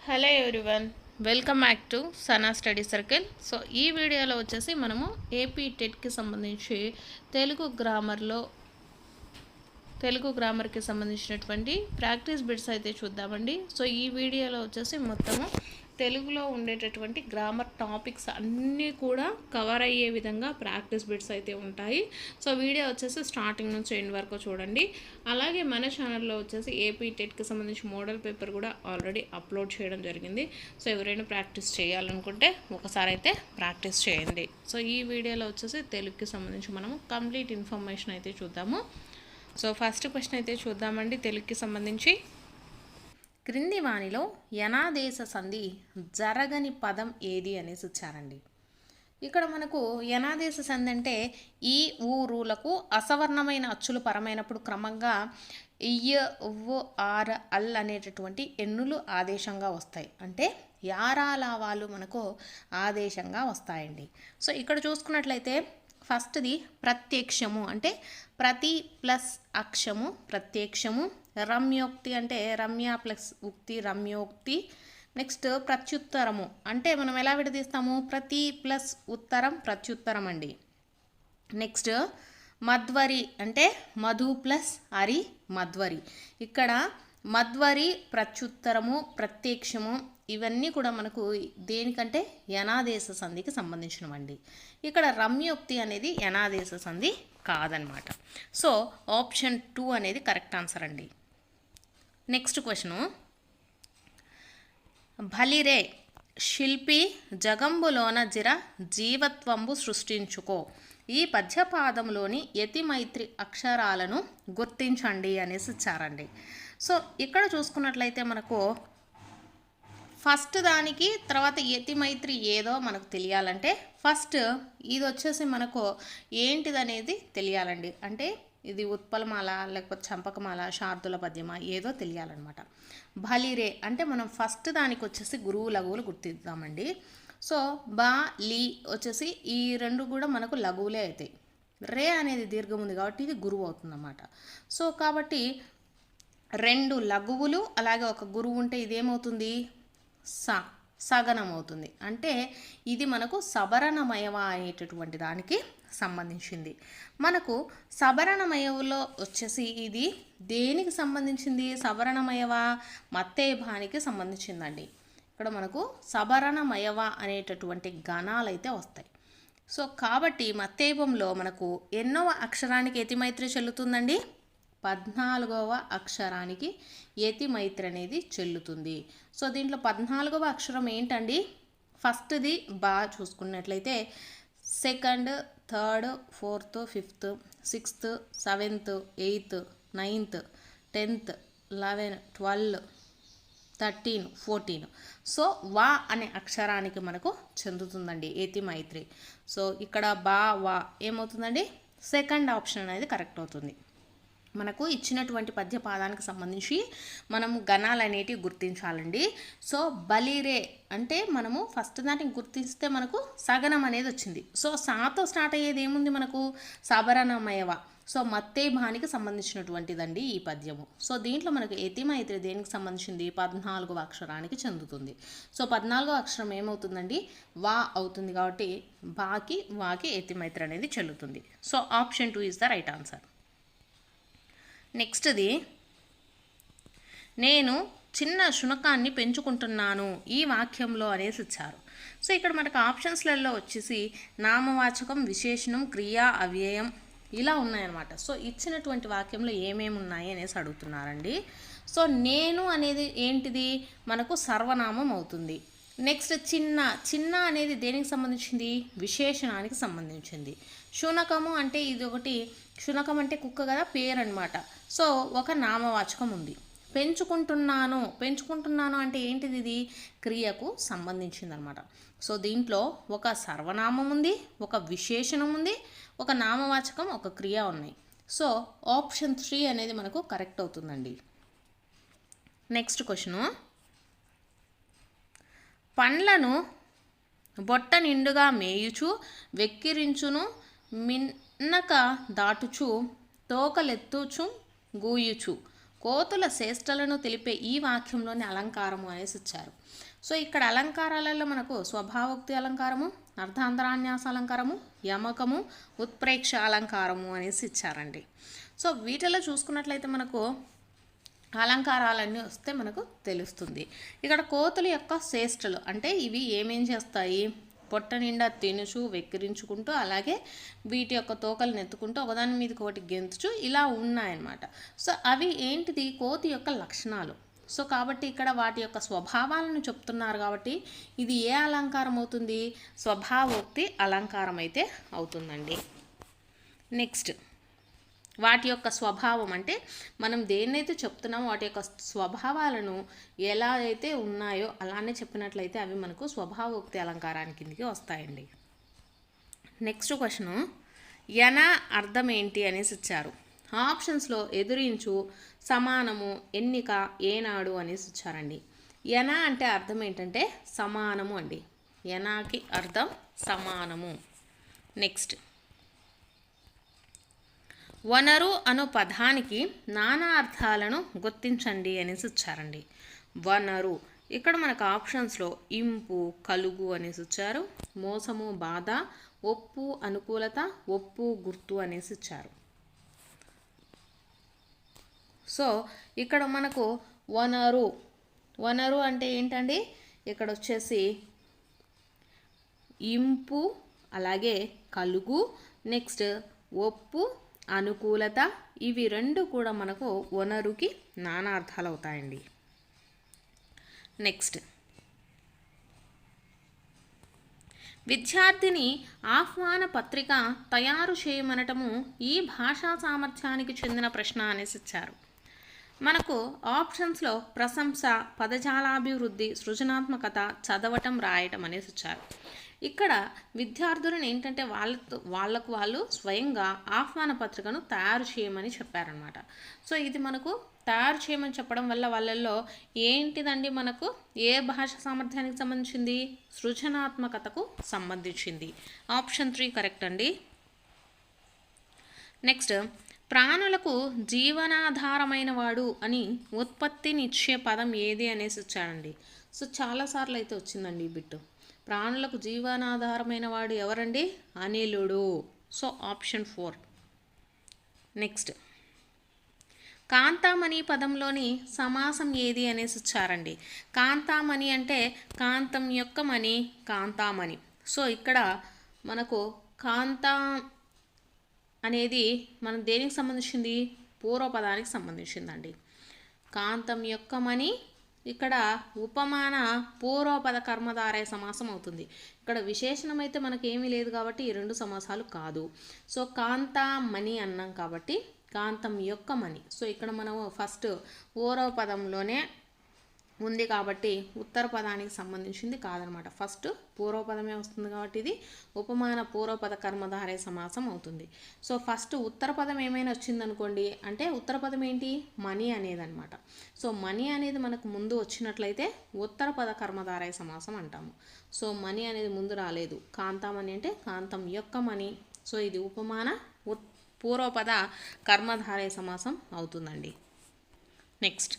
Hello everyone, welcome back to Sana study circle. So ఈ వీడియోలో వచ్చేసి మనము ఏపీ టెట్కి సంబంధించి తెలుగు గ్రామర్కి సంబంధించినటువంటి ప్రాక్టీస్ బిట్స్ అయితే చూద్దామండి. సో ఈ వీడియోలో వచ్చేసి మొత్తము తెలుగులో ఉండేటటువంటి గ్రామర్ టాపిక్స్ అన్నీ కూడా కవర్ అయ్యే విధంగా ప్రాక్టీస్ బిట్స్ అయితే ఉంటాయి. సో వీడియో వచ్చేసి స్టార్టింగ్ నుంచి ఎండ్ వరకు చూడండి. అలాగే మన ఛానల్లో వచ్చేసి ఏపీ టెట్కి సంబంధించి మోడల్ పేపర్ కూడా ఆల్రెడీ అప్లోడ్ చేయడం జరిగింది. సో ఎవరైనా ప్రాక్టీస్ చేయాలనుకుంటే ఒకసారి అయితే ప్రాక్టీస్ చేయండి. సో ఈ వీడియోలో వచ్చేసి తెలుగుకి సంబంధించి మనము కంప్లీట్ ఇన్ఫర్మేషన్ అయితే చూద్దాము. సో ఫస్ట్ క్వశ్చన్ అయితే చూద్దామండి. తెలుగుకి సంబంధించి క్రింది వానిలో యనాదేశ సంధి జరగని పదం ఏది అనేసి ఇచ్చారండి. ఇక్కడ మనకు యనాదేశ సంధి అంటే ఈ ఊరులకు అసవర్ణమైన అచ్చులు పరమైనప్పుడు క్రమంగా ఇయ్య ఉవ్వు ఆర అల్ అనేటటువంటి ఎన్నులు ఆదేశంగా వస్తాయి. అంటే యారాలావాలు మనకు ఆదేశంగా వస్తాయండి. సో ఇక్కడ చూసుకున్నట్లయితే ఫస్ట్ది ప్రత్యక్షము అంటే ప్రతి ప్లస్ అక్షము ప్రత్యక్షము. రమ్యోక్తి అంటే రమ్య ప్లస్ ఉక్తి రమ్యోక్తి. నెక్స్ట్ ప్రత్యుత్తరము అంటే మనం ఎలా విడదీస్తాము, ప్రతి ప్లస్ ఉత్తరం ప్రత్యుత్తరం అండి. నెక్స్ట్ మధ్వరి అంటే మధు ప్లస్ అరి మధ్వరి. ఇక్కడ మధ్వరి ప్రత్యుత్తరము ప్రత్యక్షము ఇవన్నీ కూడా మనకు దేనికంటే యనాదేశ సంధికి సంబంధించినవండి. ఇక్కడ రమ్యోక్తి అనేది యనాదేశ సంధి కాదనమాట. సో ఆప్షన్ 2 అనేది కరెక్ట్ ఆన్సర్ అండి. నెక్స్ట్ క్వశ్చను, భలిరే శిల్పి జగంబులోన జిర జీవత్వంబు సృష్టించుకో ఈ పద్యపాదంలోని యతిమైత్రి అక్షరాలను గుర్తించండి అనేసి ఇచ్చారండి. సో ఇక్కడ చూసుకున్నట్లయితే మనకు ఫస్ట్ దానికి తర్వాత యతిమైత్రి ఏదో మనకు తెలియాలంటే ఫస్ట్ ఇది వచ్చేసి మనకు ఏంటిదనేది తెలియాలండి. అంటే ఇది ఉత్పలమాల లేకపోతే చంపకమాల శార్దుల పద్యమా ఏదో తెలియాలన్నమాట. భలిరే అంటే మనం ఫస్ట్ దానికి వచ్చేసి గురువు లఘువులు గుర్తిద్దామండి. సో బా లీ వచ్చేసి ఈ రెండు కూడా మనకు లఘువులే అవుతాయి. రే అనేది దీర్ఘం ఉంది కాబట్టి ఇది గురువు అవుతుందన్నమాట. సో కాబట్టి రెండు లఘువులు అలాగే ఒక గురువు ఉంటే ఇదేమవుతుంది, సగనం అవుతుంది. అంటే ఇది మనకు సబరణమయవ అనేటటువంటి దానికి సంబంధించింది. మనకు సబరణమయవలో వచ్చేసి ఇది దేనికి సంబంధించింది, సబరణమయవ మత్తేభానికి సంబంధించిందండి. ఇక్కడ మనకు సబరణమయవ అనేటటువంటి గణాలు అయితే వస్తాయి. సో కాబట్టి మత్తేభంలో మనకు ఎన్నవ అక్షరానికి యతిమైత్రి చెల్లుతుందండి, 14వ అక్షరానికి యతిమైత్రి అనేది చెల్లుతుంది. సో దీంట్లో 14వ అక్షరం ఏంటండి, ఫస్ట్ది బా చూసుకున్నట్లయితే second third fourth fifth sixth seventh eighth ninth 10th 11 12 13 14. So వా అనే అక్షరానికి మనకు చెందుతుందండి యతిమైత్రి. సో ఇక్కడ బా వా ఏమవుతుందండి, సెకండ్ ఆప్షన్ అనేది కరెక్ట్ అవుతుంది. మనకు ఇచ్చినటువంటి పద్యపాదానికి సంబంధించి మనము గణాలు అనేటివి గుర్తించాలండి. సో బలిరే అంటే మనము ఫస్ట్ దానికి గుర్తిస్తే మనకు సగనం అనేది వచ్చింది. సో సాతో స్టార్ట్ అయ్యేది ఏముంది మనకు, సబరణమయవ. సో మత్తేభానికి సంబంధించినటువంటిదండి ఈ పద్యము. సో దీంట్లో మనకు యతిమైత్రి దేనికి సంబంధించింది, 14వ అక్షరానికి చెందుతుంది. సో 14వ అక్షరం ఏమవుతుందండి, వా అవుతుంది. కాబట్టి బాకి వాకి యతిమైత్రి అనేది చెల్లుతుంది. So option 2 is the right answer. నెక్స్ట్ది, నేను చిన్న శునకాన్ని పెంచుకుంటున్నాను ఈ వాక్యంలో అనేసి ఇచ్చారు. సో ఇక్కడ మనకు ఆప్షన్స్లలో వచ్చేసి నామవాచకం విశేషణం క్రియ అవ్యయం ఇలా ఉన్నాయన్నమాట. సో ఇచ్చినటువంటి వాక్యంలో ఏమేమి ఉన్నాయి అనేసి అడుగుతున్నారండి. సో నేను అనేది ఏంటిది మనకు సర్వనామం అవుతుంది. నెక్స్ట్ చిన్న అనేది దేనికి సంబంధించింది, విశేషణానికి సంబంధించింది. శునకము అంటే ఇది ఒకటి, శునకం అంటే కుక్క కదా పేరు అనమాట. సో ఒక నామవాచకం ఉంది. పెంచుకుంటున్నాను అంటే ఏంటిది, ఇది క్రియకు సంబంధించింది అనమాట. సో దీంట్లో ఒక సర్వనామం ఉంది, ఒక విశేషణం ఉంది, ఒక నామవాచకం ఒక క్రియ ఉన్నాయి. సో ఆప్షన్ 3 అనేది మనకు కరెక్ట్ అవుతుందండి. నెక్స్ట్ క్వశ్చను, పండ్లను బొట్ట నిండుగా మేయుచు వెక్కిరించును మిన్నక దాటుచు తోకలెత్తుచు గూయుచు కోతుల చేష్టలను తెలిపే ఈ వాక్యంలోని అలంకారము అనేసి ఇచ్చారు. సో ఇక్కడ అలంకారాలలో మనకు స్వభావోక్తి అలంకారము, అర్ధాంతరాన్యాస అలంకారము, యమకము, ఉత్ప్రేక్ష అలంకారము అనేసి ఇచ్చారండి. సో వీటిలో చూసుకున్నట్లయితే మనకు అలంకారాలన్నీ వస్తే మనకు తెలుస్తుంది. ఇక్కడ కోతుల యొక్క చేష్టలు అంటే ఇవి ఏమేం చేస్తాయి, పొట్ట నిండా తినుచు వెక్కిరించుకుంటూ అలాగే వీటి యొక్క తోకలు నెత్తుకుంటూ ఒకదాని మీదకి ఒకటి గెంతుచు ఇలా ఉన్నాయన్నమాట. సో అవి ఏంటిది, కోతి యొక్క లక్షణాలు. సో కాబట్టి ఇక్కడ వాటి యొక్క స్వభావాలను చెప్తున్నారు కాబట్టి ఇది ఏ అలంకారం అవుతుంది, స్వభావోక్తి అలంకారం అయితే అవుతుందండి. నెక్స్ట్ వాటి యొక్క స్వభావం అంటే మనం దేన్నైతే చెప్తున్నామో వాటి యొక్క స్వభావాలను ఎలా అయితే ఉన్నాయో అలానే చెప్పినట్లయితే అవి మనకు స్వభావోక్తి అలంకారానికి కిందికి వస్తాయండి. నెక్స్ట్ క్వశ్చను, యన అర్థం ఏంటి అనేసి ఇచ్చారు. ఆప్షన్స్లో ఎదురించు, సమానము, ఎన్నిక, ఏనాడు అనేసి ఇచ్చారండి. యన అంటే అర్థం ఏంటంటే సమానము అండి. యనాకి అర్థం సమానము. నెక్స్ట్ వనరు అను పదానికి నానా అర్థాలను గుర్తించండి అనేసి ఇచ్చారండి. వనరు ఇక్కడ మనకు ఆప్షన్స్లో ఇంపు, కలుగు అనేసి ఇచ్చారు. మోసము, బాధ, ఒప్పు, అనుకూలత, ఒప్పు, గుర్తు అనేసి ఇచ్చారు. సో ఇక్కడ మనకు వనరు, వనరు అంటే ఏంటండి, ఇక్కడ వచ్చేసి ఇంపు అలాగే కలుగు, నెక్స్ట్ ఒప్పు, అనుకూలత, ఇవి రెండు కూడా మనకు వనరుకి నానా అర్థాలు అవుతాయండి. నెక్స్ట్ విద్యార్థిని ఆహ్వాన పత్రిక తయారు చేయమనటము ఈ భాషా సామర్థ్యానికి చెందిన ప్రశ్న అనేసి ఇచ్చారు. మనకు ఆప్షన్స్లో ప్రశంస, పదజాలాభివృద్ధి, సృజనాత్మకత, చదవటం, రాయటం అనేసి ఇచ్చారు. ఇక్కడ విద్యార్థులను ఏంటంటే వాళ్ళకు వాళ్ళు స్వయంగా ఆహ్వాన పత్రికను తయారు చేయమని చెప్పారనమాట. సో ఇది మనకు తయారు చేయమని చెప్పడం వల్ల వాళ్ళల్లో ఏంటిదండి, మనకు ఏ భాష సామర్థ్యానికి సంబంధించింది, సృజనాత్మకతకు సంబంధించింది. ఆప్షన్ 3 కరెక్ట్ అండి. నెక్స్ట్ ప్రాణులకు జీవనాధారమైన వాడు అని ఉత్పత్తినిచ్చే పదం ఏది అనేసి వచ్చాడండి. సో చాలాసార్లు అయితే వచ్చిందండి ఈ బిట్టు. ప్రాణులకు జీవనాధారమైన వాడు ఎవరండి, అనిలుడు. So option 4. నెక్స్ట్ కాంతామణి పదంలోని సమాసం ఏది అనేసి ఇచ్చారండి. కాంతామణి అంటే కాంతం యొక్క మణి, కాంతామణి. సో ఇక్కడ మనకు కాంతా అనేది మనం దేనికి సంబంధించింది, పూర్వపదానికి సంబంధించిందండి. కాంతం యొక్క మణి ఇక్కడ ఉపమాన పూర్వపద కర్మధారయ సమాసం అవుతుంది. ఇక్కడ విశేషణం అయితే మనకేమీ లేదు కాబట్టి ఈ రెండు సమాసాలు కాదు. సో కాంతామణి అన్నాం కాబట్టి కాంతం యొక్క మణి. సో ఇక్కడ మనం ఫస్ట్ పూర్వపదంలోనే ఉంది కాబట్టి ఉత్తర పదానికి సంబంధించింది కాదనమాట. ఫస్ట్ పూర్వపదమే వస్తుంది కాబట్టి ఇది ఉపమాన పూర్వపద కర్మధారయ సమాసం అవుతుంది. సో ఫస్ట్ ఉత్తర పదం ఏమైనా వచ్చిందనుకోండి అంటే ఉత్తర పదం ఏంటి, మణి అనేది అనమాట. సో మణి అనేది మనకు ముందు వచ్చినట్లయితే ఉత్తర పద కర్మధారయ సమాసం అంటాము. సో మణి అనేది ముందు రాలేదు. కాంతామణి అంటే కాంతం యొక్క మణి. సో ఇది ఉపమాన పూర్వపద కర్మధారయ సమాసం అవుతుందండి. నెక్స్ట్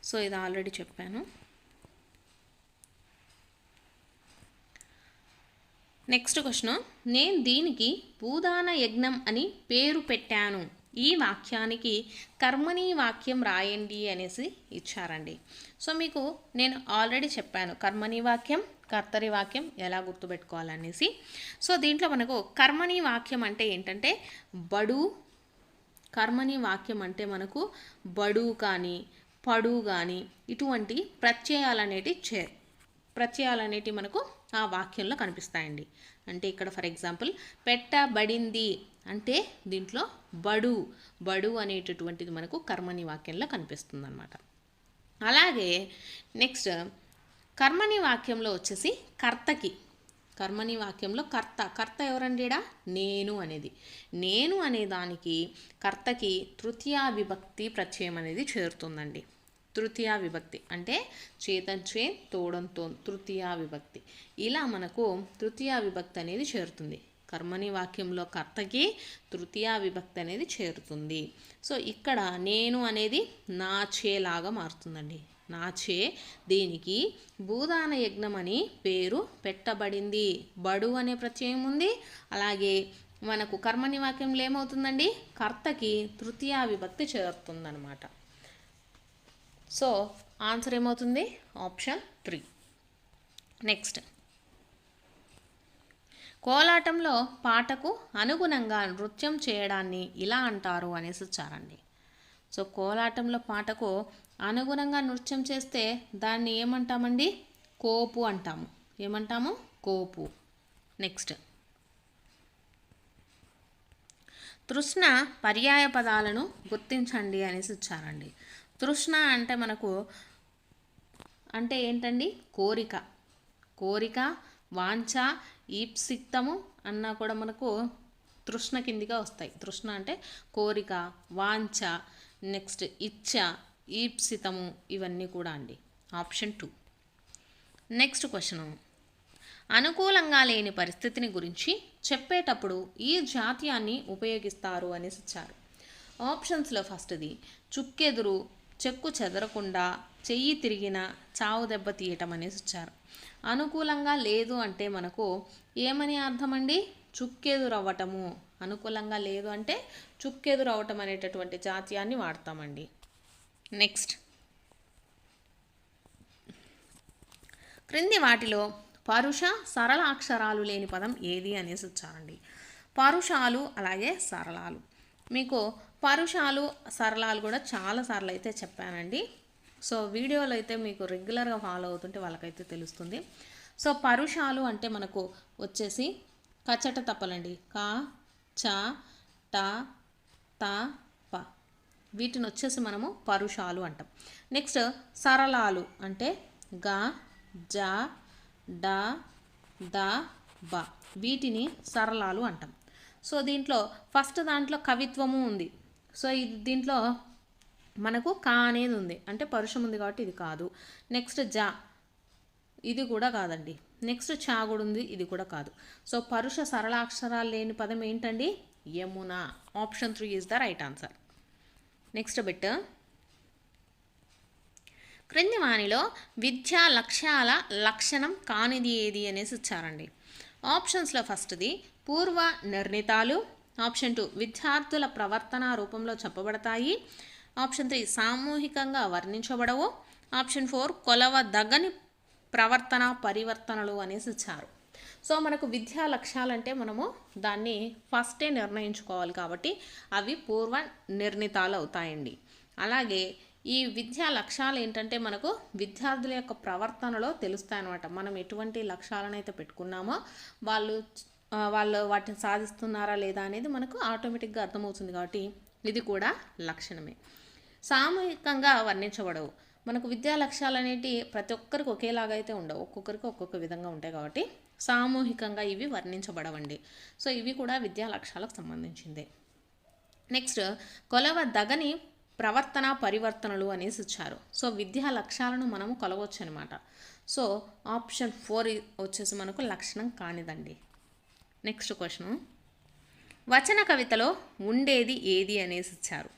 సో ఇది ఆల్రెడీ చెప్పాను. నెక్స్ట్ క్వశ్చన్, నేను దీనికి భూదాన యజ్ఞం అని పేరు పెట్టాను. ఈ వాక్యానికి కర్మణి వాక్యం రాయండి అనేసి ఇచ్చారండి. సో మీకు నేను ఆల్రెడీ చెప్పాను కర్మణి వాక్యం, కర్తరి వాక్యం ఎలా గుర్తుపెట్టుకోవాలనేసి. సో దీంట్లో మనకు కర్మణి వాక్యం అంటే ఏంటంటే బడు. కర్మణి వాక్యం అంటే మనకు బడు కానీ పడు కానీ ఇటువంటి ప్రత్యయాలనేటి మనకు ఆ వాక్యంలో కనిపిస్తాయండి. అంటే ఇక్కడ ఫర్ ఎగ్జాంపుల్ పెట్టబడింది అంటే దీంట్లో బడు అనేటటువంటిది మనకు కర్మణి వాక్యంలో కనిపిస్తుంది అనమాట. అలాగే నెక్స్ట్ కర్మణి వాక్యంలో వచ్చేసి కర్మణి వాక్యంలో కర్త ఎవరండి, నేను అనే దానికి కర్తకి తృతీయ విభక్తి ప్రత్యయం అనేది చేరుతుందండి. తృతీయ విభక్తి అంటే చేతంచే తోడంతో తృతీయ విభక్తి, ఇలా మనకు తృతీయ విభక్తి అనేది చేరుతుంది. కర్మని వాక్యంలో కర్తకి తృతీయ విభక్తి అనేది చేరుతుంది. సో ఇక్కడ నేను అనేది నాచే లాగా మారుతుందండి. నాచే దీనికి భూదాన యజ్ఞం అని పేరు పెట్టబడింది. బడు అనే ప్రత్యయం ఉంది. అలాగే మనకు కర్మని వాక్యంలో ఏమవుతుందండి, కర్తకి తృతీయ విభక్తి చేరుతుందన్నమాట. సో ఆన్సర్ ఏమవుతుంది, ఆప్షన్ 3. నెక్స్ట్, కోలాటంలో పాటకు అనుగుణంగా నృత్యం చేయడాన్ని ఇలా అంటారు అనేసి వచ్చారండి. సో కోలాటంలో పాటకు అనుగుణంగా నృత్యం చేస్తే దాన్ని ఏమంటామండి, కోపు అంటాము. ఏమంటాము, కోపు. నెక్స్ట్, తృష్ణ పర్యాయ పదాలను గుర్తించండి అనేసి ఇచ్చారండి. తృష్ణ అంటే మనకు అంటే ఏంటండి, కోరిక. కోరిక, వాంఛ, ఈప్సితము అన్నా కూడా మనకు తృష్ణ కిందిగా వస్తాయి. తృష్ణ అంటే కోరిక, వాంఛ, నెక్స్ట్ ఇచ్ఛ, ఈప్సితము, ఇవన్నీ కూడా అండి. ఆప్షన్ 2. నెక్స్ట్ క్వశ్చన్, అనుకూలంగా లేని పరిస్థితిని గురించి చెప్పేటప్పుడు ఈ జాతీయాన్ని ఉపయోగిస్తారు అనేసి ఇచ్చారు. ఆప్షన్స్లో ఫస్ట్ది చుక్కెదురు, చెక్కు చెదరకుండా, చెయ్యి తిరిగిన, చావు దెబ్బ తీయటం అనేసి ఇచ్చారు. అనుకూలంగా లేదు అంటే మనకు ఏమని అర్థం అండి, చుక్కెదురవ్వటము. అనుకూలంగా లేదు అంటే చుక్కెదురవ్వటం అనేటటువంటి జాతీయాన్ని వాడతామండి. నెక్స్ట్, క్రింది వాటిలో పరుష సరళ అక్షరాలు లేని పదం ఏది అనేసి వచ్చారండి. పరుషాలు అలాగే సరళాలు. మీకు పరుషాలు సరళాలు కూడా చాలాసార్లు అయితే చెప్పానండి. సో వీడియోలో అయితే మీకు రెగ్యులర్గా ఫాలో అవుతుంటే వాళ్ళకైతే తెలుస్తుంది. సో పరుషాలు అంటే మనకు వచ్చేసి కచట తప్పలండి. క, చ, ట, త, ప, వీటిని వచ్చేసి మనము పరుషాలు అంటాం. నెక్స్ట్ సరళాలు అంటే గ, జ, డ, ద, బ, వీటిని సరళాలు అంటాం. సో దీంట్లో ఫస్ట్ దాంట్లో కవిత్వము ఉంది. సో ఇది దీంట్లో మనకు కా అనేది ఉంది అంటే పరుషం ఉంది కాబట్టి ఇది కాదు. నెక్స్ట్ జ, ఇది కూడా కాదండి. నెక్స్ట్ చా కూడా ఉంది, ఇది కూడా కాదు. సో పరుష సరళ అక్షరాలు లేని పదం ఏంటండి, Yamuna. Option 3 is the right answer. Next bit, క్రింది వానిలో విద్యా లక్ష్యాల లక్షణం కానిది ఏది అనేసి ఇచ్చారండి. ఆప్షన్స్లో ఫస్ట్ది పూర్వ నిర్ణీతాలు. ఆప్షన్ 2 విద్యార్థుల ప్రవర్తన రూపంలో చెప్పబడతాయి. ఆప్షన్ 3 సామూహికంగా వర్ణించబడవు. ఆప్షన్ 4 కొలవదగ్గని ప్రవర్తన పరివర్తనలు అనేసి ఇచ్చారు. సో మనకు విద్యా లక్ష్యాలంటే మనము దాన్ని ఫస్టే నిర్ణయించుకోవాలి కాబట్టి అవి పూర్వ నిర్ణీతాలు అవుతాయండి. అలాగే ఈ విద్యా లక్ష్యాలు ఏంటంటే మనకు విద్యార్థుల యొక్క ప్రవర్తనలో తెలుస్తాయి అన్నమాట. మనం ఎటువంటి లక్ష్యాలను అయితే పెట్టుకున్నామో వాళ్ళు వాటిని సాధిస్తున్నారా లేదా అనేది మనకు ఆటోమేటిక్గా అర్థమవుతుంది కాబట్టి ఇది కూడా లక్షణమే. సామూహికంగా వర్ణించబడవు. మనకు విద్యా లక్ష్యాలు అనేవి ప్రతి ఒక్కరికి ఒకేలాగా అయితే ఉండవు, ఒక్కొక్కరికి ఒక్కొక్క విధంగా ఉంటాయి కాబట్టి సామూహికంగా ఇవి వర్ణించబడవండి. సో ఇవి కూడా విద్యా లక్ష్యాలకు సంబంధించిందే. నెక్స్ట్ కొలవదగని ప్రవర్తన పరివర్తనలు అనేసి ఇచ్చారు. సో విద్యా లక్ష్యాలను మనము కొలవచ్చు అనమాట. సో ఆప్షన్ 4 వచ్చేసి మనకు లక్షణం కానిదండి. నెక్స్ట్ క్వశ్చన్, వచన కవితలో ఉండేది ఏది అనేసి ఇచ్చారు.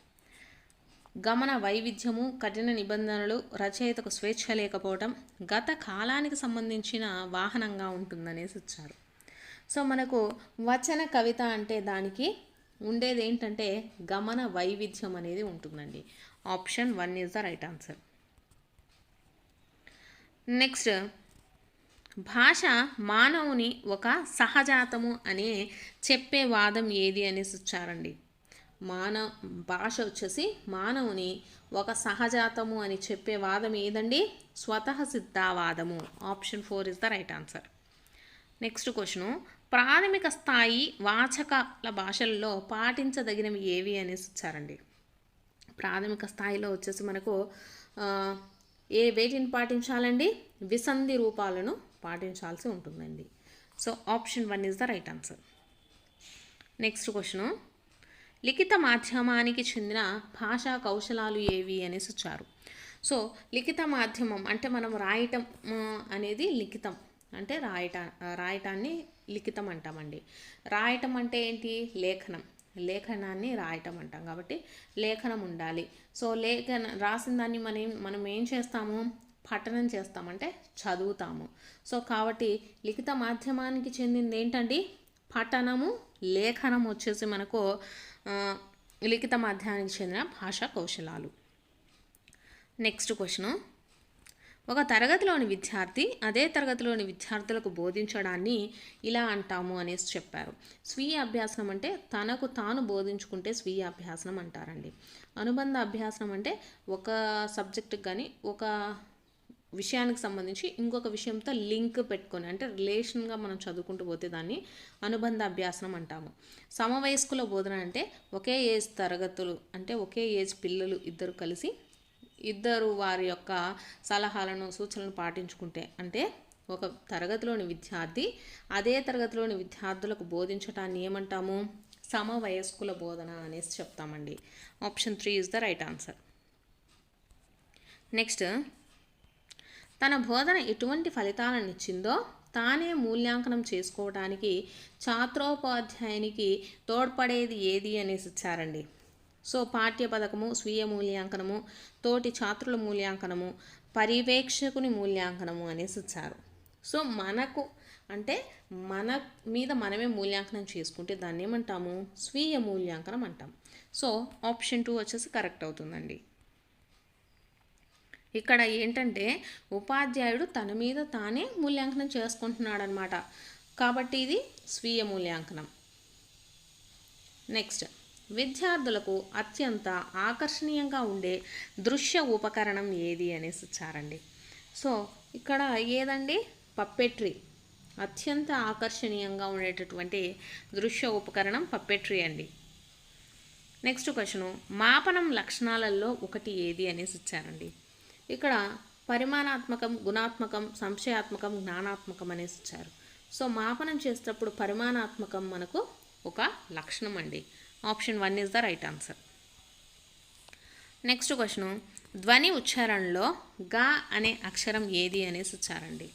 గమన వైవిధ్యము, కఠిన నిబంధనలు, రచయితకు స్వేచ్ఛ లేకపోవడం, గత కాలానికి సంబంధించిన వాహనంగా ఉంటుందనేసి ఇచ్చారు. సో మనకు వచన కవిత అంటే దానికి ఉండేది ఏంటంటే గమన వైవిధ్యం అనేది ఉంటుందండి. Option 1 is the right answer. Next, భాష మానవుని ఒక సహజాతము అనే చెప్పే వాదం ఏది అనేసి ఇచ్చారండి. భాష వచ్చేసి మానవుని ఒక సహజాతము అని చెప్పే వాదం ఏదండి, స్వతః సిద్ధావాదము. Option 4 is the right answer. Next question, ప్రాథమిక స్థాయి వాచకాల భాషల్లో పాటించదగినవి ఏవి అనేసి ఇచ్చారండి. ప్రాథమిక స్థాయిలో వచ్చేసి మనకు వేటిని పాటించాలండి, విసంధి రూపాలను పాటించాల్సి ఉంటుందండి. So option 1 is the right answer. Next question, లిఖిత మాధ్యమానికి చెందిన భాషా కౌశలాలు ఏవి అనేసి వచ్చారు. సో లిఖిత మాధ్యమం అంటే మనం రాయటం అనేది లిఖితం. అంటే రాయటాన్ని లిఖితం అంటామండి. రాయటం అంటే ఏంటి? లేఖనం. లేఖనాన్ని రాయటం అంటాం కాబట్టి లేఖనం ఉండాలి. సో రాసిన దాన్ని మనం ఏం చేస్తాము? పఠనం చేస్తామంటే చదువుతాము. సో కాబట్టి లిఖిత మాధ్యమానికి చెందింది ఏంటండి? పఠనము. లేఖనం వచ్చేసి మనకు లిఖిత మాధ్యమానికి చెందిన భాషా కౌశలాలు. నెక్స్ట్ క్వశ్చన్, ఒక తరగతిలోని విద్యార్థి అదే తరగతిలోని విద్యార్థులకు బోధించడాన్ని ఇలా అంటాము అనేసి చెప్పారు. స్వీయ అభ్యాసనం అంటే తనకు తాను బోధించుకుంటే స్వీయ అభ్యాసనం అంటారండి. అనుబంధ అభ్యాసనం అంటే ఒక సబ్జెక్టుకి కానీ ఒక విషయానికి సంబంధించి ఇంకొక విషయంతో లింక్ పెట్టుకొని అంటే రిలేషన్గా మనం చదువుకుంటూ పోతే దాన్ని అనుబంధ అభ్యాసనం అంటాము. సమవయస్కుల బోధన అంటే ఒకే ఏజ్ తరగతులు అంటే ఒకే ఏజ్ పిల్లలు ఇద్దరు కలిసి వారి యొక్క సలహాలను సూచనలను పాటించుకుంటే అంటే ఒక తరగతిలోని విద్యార్థి అదే తరగతిలోని విద్యార్థులకు బోధించటాన్ని ఏమంటాము? సమవయస్కుల బోధన అనేసి చెప్తామండి. Option 3 is the right answer. Next, తన బోధన ఎటువంటి ఫలితాలను ఇచ్చిందో తానే మూల్యాంకనం చేసుకోవడానికి ఛాత్రోపాధ్యాయునికి తోడ్పడేది ఏది అనేసి ఇచ్చారండి. సో పాఠ్య పథకము, స్వీయ మూల్యాంకనము, తోటి ఛాత్రుల మూల్యాంకనము, పర్యవేక్షకుని మూల్యాంకనము అనేసి ఇచ్చారు. సో మనకు అంటే మన మీద మనమే మూల్యాంకనం చేసుకుంటే దాన్ని ఏమంటాము? స్వీయ మూల్యాంకనం అంటాం. సో ఆప్షన్ 2 వచ్చేసి కరెక్ట్ అవుతుందండి. ఇక్కడ ఏంటంటే ఉపాధ్యాయుడు తన మీద తానే మూల్యాంకనం చేసుకుంటున్నాడు అనమాట. కాబట్టి ఇది స్వీయ మూల్యాంకనం. నెక్స్ట్, విద్యార్థులకు అత్యంత ఆకర్షణీయంగా ఉండే దృశ్య ఉపకరణం ఏది అనేసి ఇచ్చారండి. సో ఇక్కడ ఏదండి? పప్పెట్రీ. అత్యంత ఆకర్షణీయంగా ఉండేటటువంటి దృశ్య ఉపకరణం పప్పెట్రీ అండి. నెక్స్ట్ క్వశ్చను, మాపనం లక్షణాలలో ఒకటి ఏది అనేసి ఇచ్చారండి. ఇక్కడ పరిమాణాత్మకం, గుణాత్మకం, సంశయాత్మకం, జ్ఞానాత్మకం అనేసి ఇచ్చారు. సో మాపనం చేసేటప్పుడు పరిమాణాత్మకం మనకు ఒక లక్షణం అండి. Option 1 is the right answer. Next question, ధ్వని ఉచ్చారణలో గా అనే అక్షరం ఏది అనేసి ఇచ్చారండి.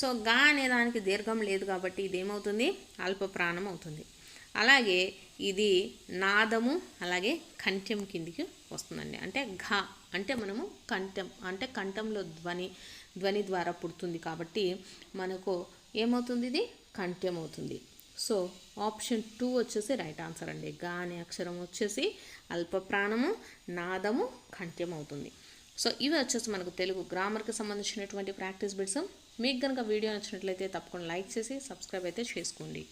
సో గా అనే దానికి దీర్ఘం లేదు కాబట్టి ఇదేమవుతుంది? అల్ప ప్రాణం అవుతుంది. అలాగే ఇది నాదము అలాగే కంఠ్యం కిందికి వస్తుందండి. అంటే ఘ అంటే మనము కంఠం అంటే కంఠంలో ధ్వని ద్వారా పుడుతుంది కాబట్టి మనకు ఏమవుతుంది? ఇది కంఠ్యం అవుతుంది. సో ఆప్షన్ 2 వచ్చేసి రైట్ ఆన్సర్ అండి. గా అనే అక్షరం వచ్చేసి అల్ప ప్రాణము, నాదము, కంఠ్యం అవుతుంది. సో ఇవి వచ్చేసి మనకు తెలుగు గ్రామర్కి సంబంధించినటువంటి ప్రాక్టీస్ బిట్స్. మీకు కనుక వీడియో నచ్చినట్లయితే తప్పకుండా లైక్ చేసి సబ్స్క్రైబ్ అయితే చేసుకోండి.